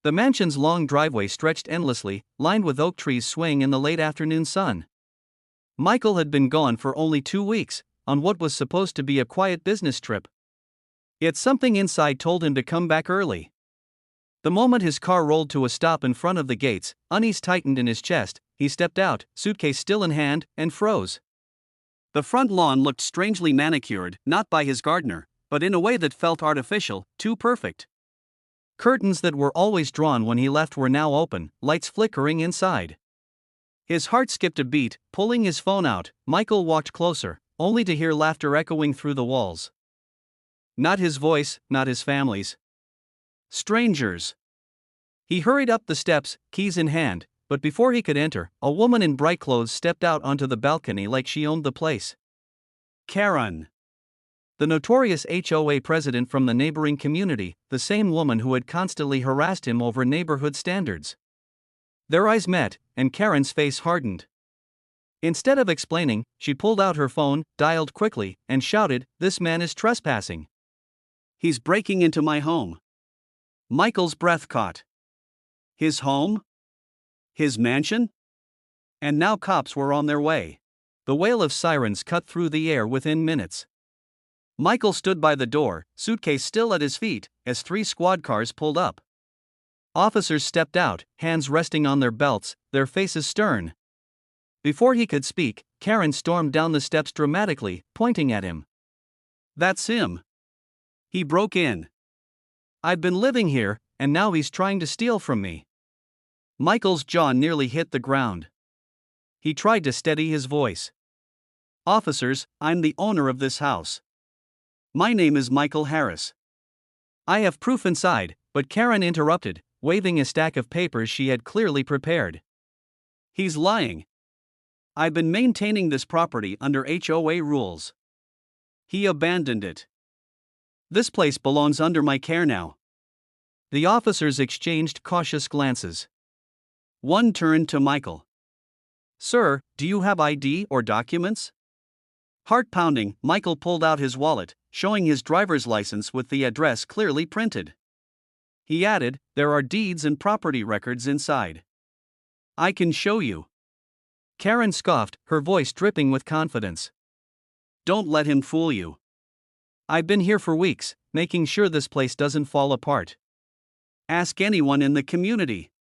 The mansion's long driveway stretched endlessly, lined with oak trees swaying in the late afternoon sun. Michael had been gone for only 2 weeks, on what was supposed to be a quiet business trip. Yet something inside told him to come back early. The moment his car rolled to a stop in front of the gates, unease tightened in his chest. He stepped out, suitcase still in hand, and froze. The front lawn looked strangely manicured, not by his gardener, but in a way that felt artificial, too perfect. Curtains that were always drawn when he left were now open, lights flickering inside. His heart skipped a beat. Pulling his phone out, Michael walked closer, only to hear laughter echoing through the walls. Not his voice, not his family's. Strangers. He hurried up the steps, keys in hand, but before he could enter, a woman in bright clothes stepped out onto the balcony like she owned the place. Karen. The notorious HOA president from the neighboring community, the same woman who had constantly harassed him over neighborhood standards. Their eyes met, and Karen's face hardened. Instead of explaining, she pulled out her phone, dialed quickly, and shouted, "This man is trespassing. He's breaking into my home." Michael's breath caught. His home? His mansion? And now cops were on their way. The wail of sirens cut through the air within minutes. Michael stood by the door, suitcase still at his feet, as 3 squad cars pulled up. Officers stepped out, hands resting on their belts, their faces stern. Before he could speak, Karen stormed down the steps dramatically, pointing at him. "That's him. He broke in. I've been living here, and now he's trying to steal from me." Michael's jaw nearly hit the ground. He tried to steady his voice. "Officers, I'm the owner of this house. My name is Michael Harris." "I have proof inside," but Karen interrupted, waving a stack of papers she had clearly prepared. "He's lying. I've been maintaining this property under HOA rules. He abandoned it. This place belongs under my care now." The officers exchanged cautious glances. One turned to Michael. "Sir, do you have ID or documents?" Heart pounding, Michael pulled out his wallet, showing his driver's license with the address clearly printed. He added, "There are deeds and property records inside. I can show you." Karen scoffed, her voice dripping with confidence. "Don't let him fool you. I've been here for weeks, making sure this place doesn't fall apart. Ask anyone in the community."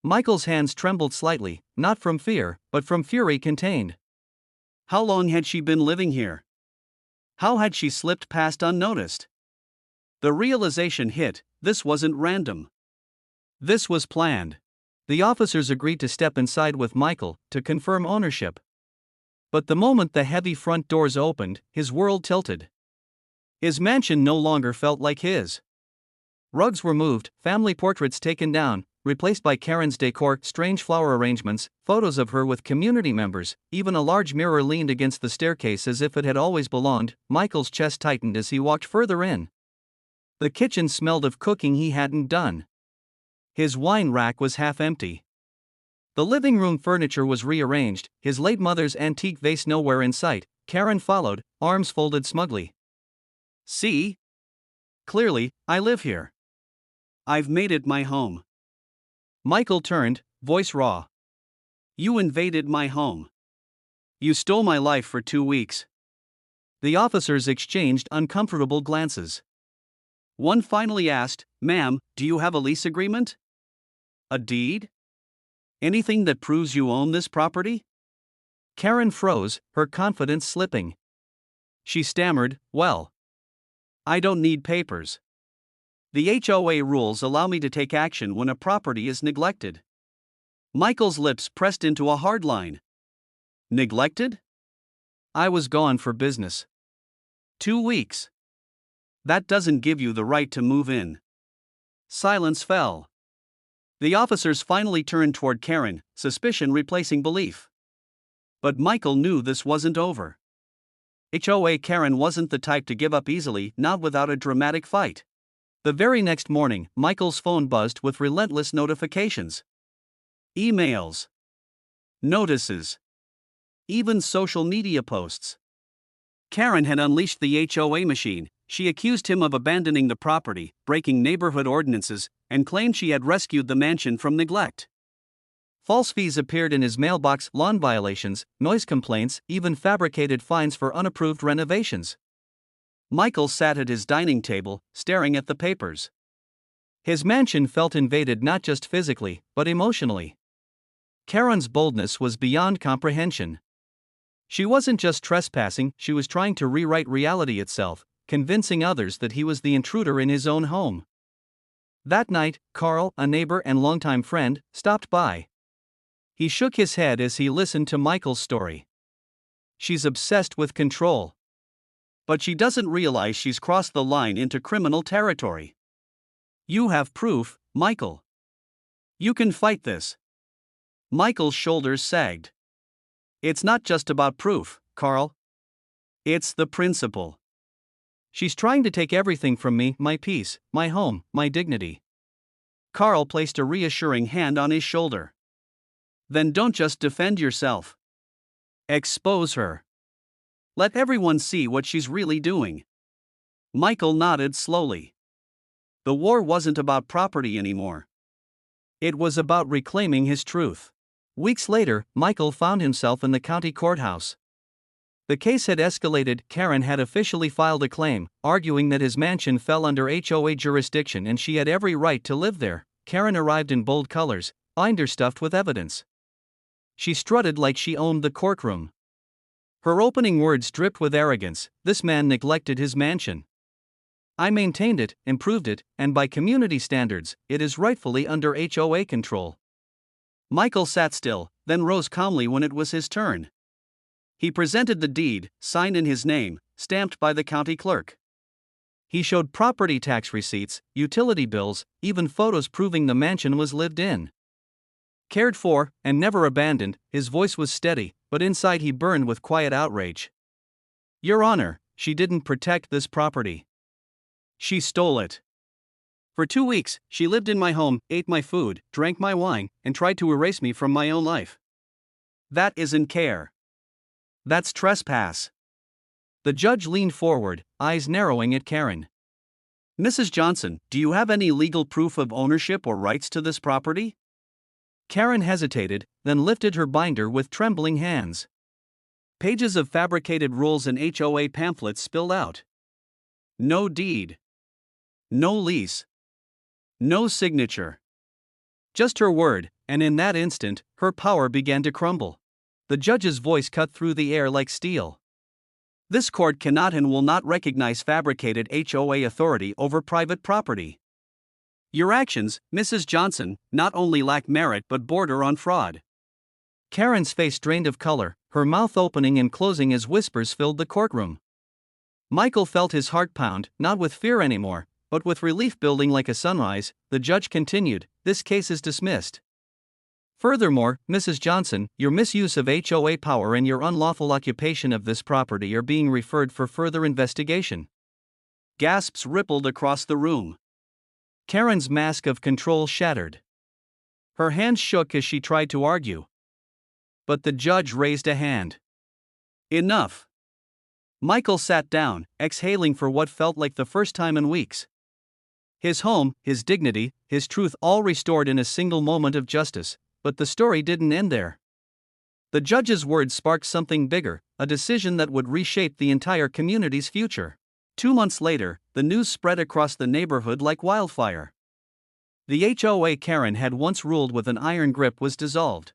Michael's hands trembled slightly, not from fear, but from fury contained. How long had she been living here? How had she slipped past unnoticed? The realization hit: this wasn't random. This was planned. The officers agreed to step inside with Michael to confirm ownership. But the moment the heavy front doors opened, his world tilted. His mansion no longer felt like his. Rugs were moved, family portraits taken down, replaced by Karen's decor, strange flower arrangements, photos of her with community members, even a large mirror leaned against the staircase as if it had always belonged. Michael's chest tightened as he walked further in. The kitchen smelled of cooking he hadn't done. His wine rack was half empty. The living room furniture was rearranged, his late mother's antique vase nowhere in sight. Karen followed, arms folded smugly. "See? Clearly, I live here. I've made it my home." Michael turned, voice raw. "You invaded my home. You stole my life for 2 weeks." The officers exchanged uncomfortable glances. One finally asked, "Ma'am, do you have a lease agreement? A deed? Anything that proves you own this property?" Karen froze, her confidence slipping. She stammered, "Well, I don't need papers. The HOA rules allow me to take action when a property is neglected." Michael's lips pressed into a hard line. "Neglected? I was gone for business. 2 weeks. That doesn't give you the right to move in." Silence fell. The officers finally turned toward Karen, suspicion replacing belief. But Michael knew this wasn't over. HOA Karen wasn't the type to give up easily, not without a dramatic fight. The very next morning, Michael's phone buzzed with relentless notifications. Emails. Notices. Even social media posts. Karen had unleashed the HOA machine, She accused him of abandoning the property, breaking neighborhood ordinances, and claimed she had rescued the mansion from neglect. False fees appeared in his mailbox, lawn violations, noise complaints, even fabricated fines for unapproved renovations. Michael sat at his dining table, staring at the papers. His mansion felt invaded not just physically, but emotionally. Karen's boldness was beyond comprehension. She wasn't just trespassing, she was trying to rewrite reality itself, convincing others that he was the intruder in his own home. That night, Carl, a neighbor and longtime friend, stopped by. He shook his head as he listened to Michael's story. She's obsessed with control. But she doesn't realize she's crossed the line into criminal territory. You have proof, Michael. You can fight this. Michael's shoulders sagged. It's not just about proof, Carl. It's the principle. She's trying to take everything from me, my peace, my home, my dignity. Carl placed a reassuring hand on his shoulder. Then don't just defend yourself. Expose her. Let everyone see what she's really doing. Michael nodded slowly. The war wasn't about property anymore. It was about reclaiming his truth. Weeks later, Michael found himself in the county courthouse. The case had escalated. Karen had officially filed a claim, arguing that his mansion fell under HOA jurisdiction and she had every right to live there. Karen arrived in bold colors, binder stuffed with evidence. She strutted like she owned the courtroom. Her opening words dripped with arrogance. This man neglected his mansion. I maintained it, improved it, and by community standards, it is rightfully under HOA control. Michael sat still, then rose calmly when it was his turn. He presented the deed, signed in his name, stamped by the county clerk. He showed property tax receipts, utility bills, even photos proving the mansion was lived in. Cared for, and never abandoned, his voice was steady, but inside he burned with quiet outrage. Your Honor, she didn't protect this property. She stole it. For 2 weeks, she lived in my home, ate my food, drank my wine, and tried to erase me from my own life. That isn't care. That's trespass. The judge leaned forward, eyes narrowing at Karen. Mrs. Johnson, do you have any legal proof of ownership or rights to this property? Karen hesitated, then lifted her binder with trembling hands. Pages of fabricated rules and HOA pamphlets spilled out. No deed. No lease. No signature. Just her word, and in that instant, her power began to crumble. The judge's voice cut through the air like steel. This court cannot and will not recognize fabricated HOA authority over private property. Your actions, Mrs. Johnson, not only lack merit but border on fraud. Karen's face drained of color, her mouth opening and closing as whispers filled the courtroom. Michael felt his heart pound, not with fear anymore, but with relief building like a sunrise. The judge continued, this case is dismissed. Furthermore, Mrs. Johnson, your misuse of HOA power and your unlawful occupation of this property are being referred for further investigation. Gasps rippled across the room. Karen's mask of control shattered. Her hands shook as she tried to argue. But the judge raised a hand. Enough. Michael sat down, exhaling for what felt like the first time in weeks. His home, his dignity, his truth all restored in a single moment of justice, but the story didn't end there. The judge's words sparked something bigger, a decision that would reshape the entire community's future. 2 months later, the news spread across the neighborhood like wildfire. The HOA Karen had once ruled with an iron grip was dissolved.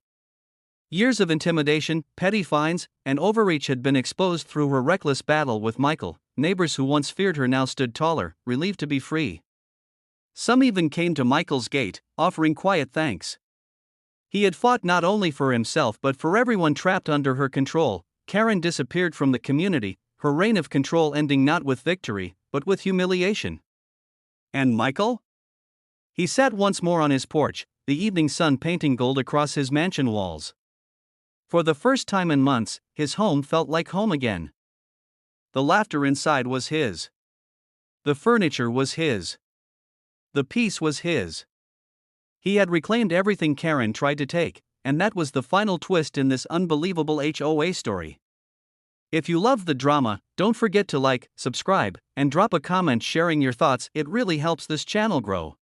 Years of intimidation, petty fines, and overreach had been exposed through her reckless battle with Michael. Neighbors who once feared her now stood taller, relieved to be free. Some even came to Michael's gate, offering quiet thanks. He had fought not only for himself but for everyone trapped under her control. Karen disappeared from the community, her reign of control ending not with victory, but with humiliation. And Michael? He sat once more on his porch, the evening sun painting gold across his mansion walls. For the first time in months, his home felt like home again. The laughter inside was his. The furniture was his. The peace was his. He had reclaimed everything Karen tried to take, and that was the final twist in this unbelievable HOA story. If you love the drama, don't forget to like, subscribe, and drop a comment sharing your thoughts. It really helps this channel grow.